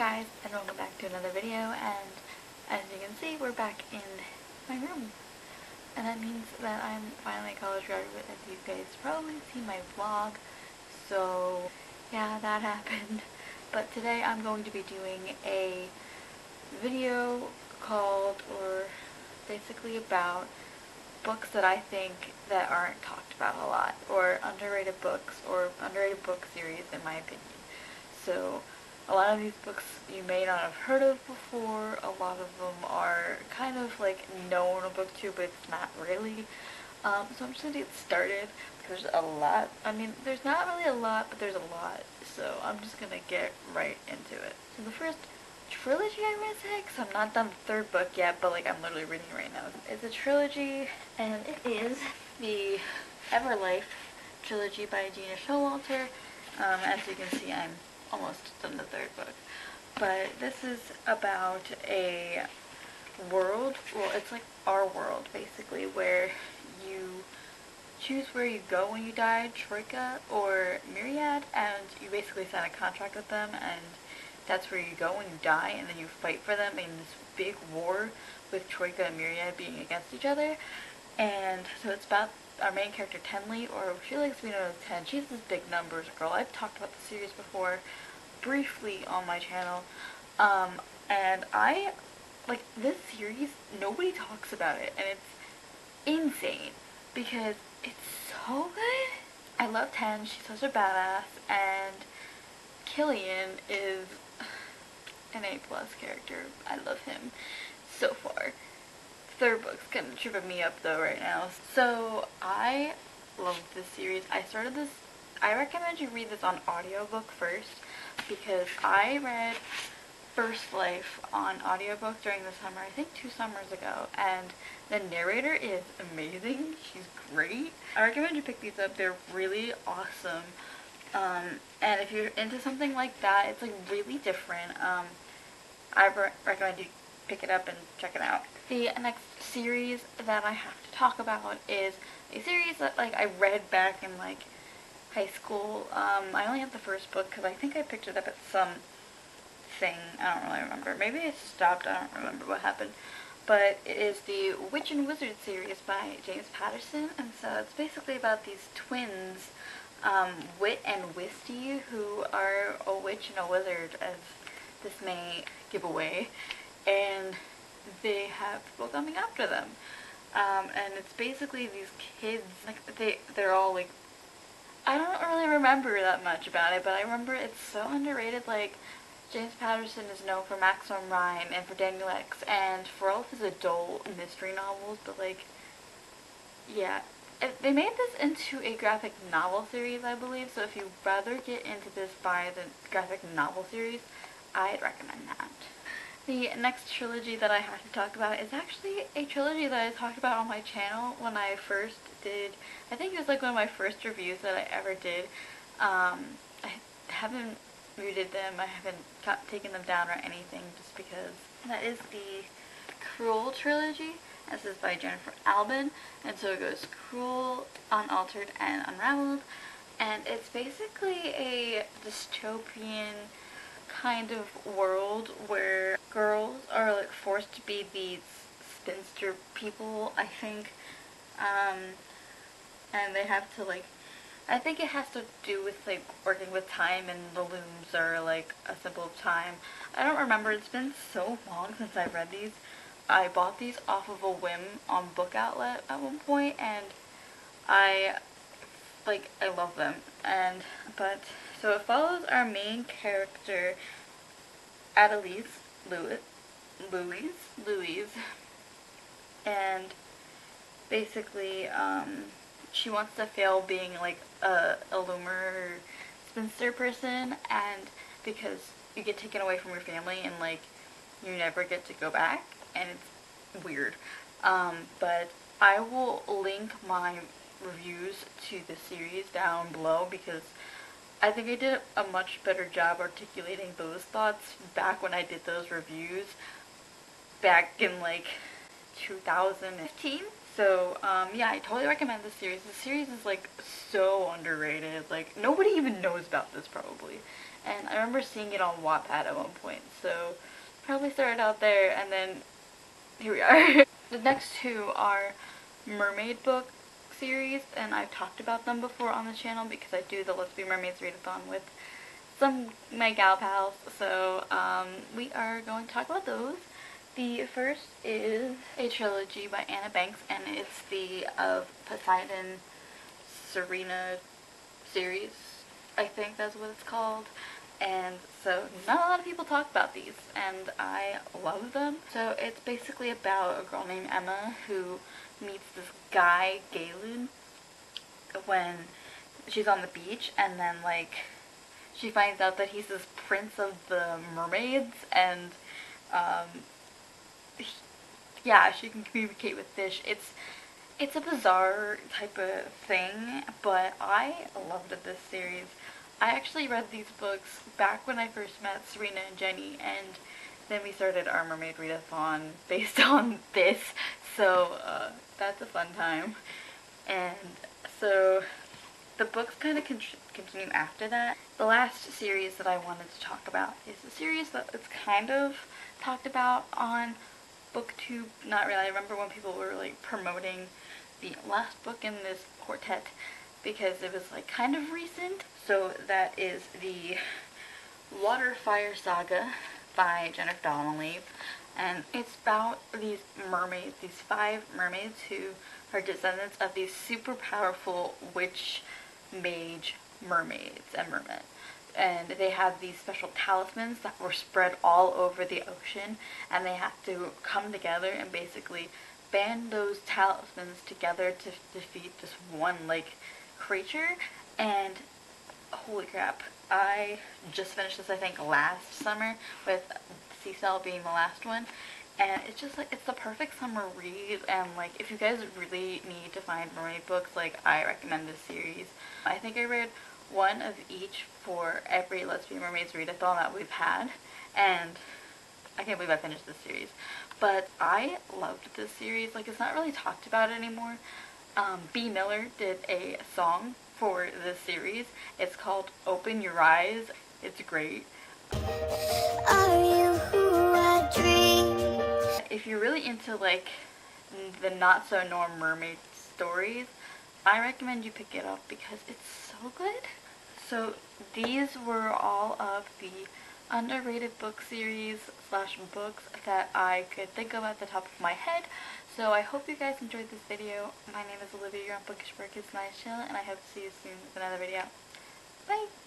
guys, and welcome back to another video, and as you can see, we're back in my room. And that means that I'm finally a college graduate, as you guys probably see my vlog. So yeah, that happened. But today I'm going to be doing a video called, or basically about, books that I think that aren't talked about a lot, or underrated books, or underrated book series in my opinion. So a lot of these books you may not have heard of before. A lot of them are kind of like known a book too, but it's not really. So I'm just gonna get started because there's a lot. I mean, there's not really a lot, but there's a lot. So I'm just gonna get right into it. So the first trilogy, I would say, because I'm not done the third book yet, but like I'm literally reading it right now. It's a trilogy, and it is the Everlife trilogy by Gina Showalter. As you can see, I'm almost done the third book. But this is about a world, well, it's like our world basically, where you choose where you go when you die, Troika or Myriad, and you basically sign a contract with them, and that's where you go when you die, and then you fight for them in this big war with Troika and Myriad being against each other. And so it's about our main character, Tenley, or she likes to be known as Ten. She's this big numbers girl. I've talked about the series before briefly on my channel, and I like this series. Nobody talks about it, and it's insane because it's so good. I love Ten. She's such a badass, and Killian is an A+ character. I love him so far. Third book's kind of tripping me up though right now. So I love this series. I recommend you read this on audiobook first, because I read First Life on audiobook during the summer, I think 2 summers ago, and the narrator is amazing. She's great. I recommend you pick these up. They're really awesome. And if you're into something like that, it's like really different. I recommend you pick it up and check it out. The next series that I have to talk about is a series that like I read back in like high school. I only have the first book because I think I picked it up at some thing. I don't really remember. Maybe it stopped. I don't remember what happened. But it is the Witch and Wizard series by James Patterson, and so it's basically about these twins, Wit and Wisty, who are a witch and a wizard, as this may give away, and they have people coming after them. And it's basically these kids, like they're all like, I don't really remember that much about it, but I remember it's so underrated. Like, James Patterson is known for Maximum Rhyme and for Daniel X and for all of his adult mystery novels, but like, yeah. They made this into a graphic novel series, I believe, so if you'd rather get into this by the graphic novel series, I'd recommend that. The next trilogy that I have to talk about is actually a trilogy that I talked about on my channel when I first did, I think it was like one of my first reviews that I ever did. I haven't reviewed them, I haven't taken them down or anything, just because. That is the Cruel trilogy. This is by Jennifer Albin, and so it goes Cruel, Unaltered, and Unraveled, and it's basically a dystopian kind of world where girls are like forced to be these spinster people, I think, and they have to like, I think it has to do with like working with time, and the looms are like a symbol of time. I don't remember, it's been so long since I read these. I bought these off of a whim on Book Outlet at one point, and I love them. So it follows our main character, Adelise Louise, and basically, she wants to fail being like a loomer spinster person, and because you get taken away from your family and like you never get to go back, and it's weird. But I will link my reviews to the series down below, because I think I did a much better job articulating those thoughts back when I did those reviews back in like 2015. So yeah, I totally recommend this series. This series is like so underrated. Like, nobody even knows about this probably. and I remember seeing it on Wattpad at one point, so probably started out there, and then here we are. The next two are mermaid book series, and I've talked about them before on the channel because I do the Let's Be Mermaids readathon with some of my gal pals, so we are going to talk about those. The first is a trilogy by Anna Banks, and it's the Of Poseidon Serena series. I think that's what it's called. And so not a lot of people talk about these, and I love them. So it's basically about a girl named Emma who meets this guy, Galen, when she's on the beach, and then like she finds out that he's this prince of the mermaids, and he, yeah, she can communicate with fish. It's a bizarre type of thing, but I loved this series. I actually read these books back when I first met Serena and Jenny, and then we started our mermaid readathon based on this, so that's a fun time. And so the books kind of continue after that. The last series that I wanted to talk about is a series that it's kind of talked about on BookTube. Not really. I remember when people were like promoting the last book in this quartet because it was like kind of recent. So that is the Waterfire Saga by Jennifer Donnelly, and it's about these mermaids, these 5 mermaids who are descendants of these super powerful witch mage mermaids and mermen. And they have these special talismans that were spread all over the ocean, and they have to come together and basically band those talismans together to defeat this one like creature. And holy crap, I just finished this I think last summer, with Seacell being the last one, and it's just like it's the perfect summer read. And like if you guys really need to find mermaid books, like I recommend this series. I think I read one of each for every Let's Be Mermaids readathon that we've had, and I can't believe I finished this series. But I loved this series. Like, it's not really talked about anymore. B. Miller did a song for this series. It's called Open Your Eyes. It's great. Are you who I dream? If you're really into like the not so norm mermaid stories, I recommend you pick it up because it's so good. So these were all of the underrated book series slash books that I could think of at the top of my head. So I hope you guys enjoyed this video. My name is Olivia, you're on Bookish Burkis, nice chill, and I hope to see you soon with another video. Bye!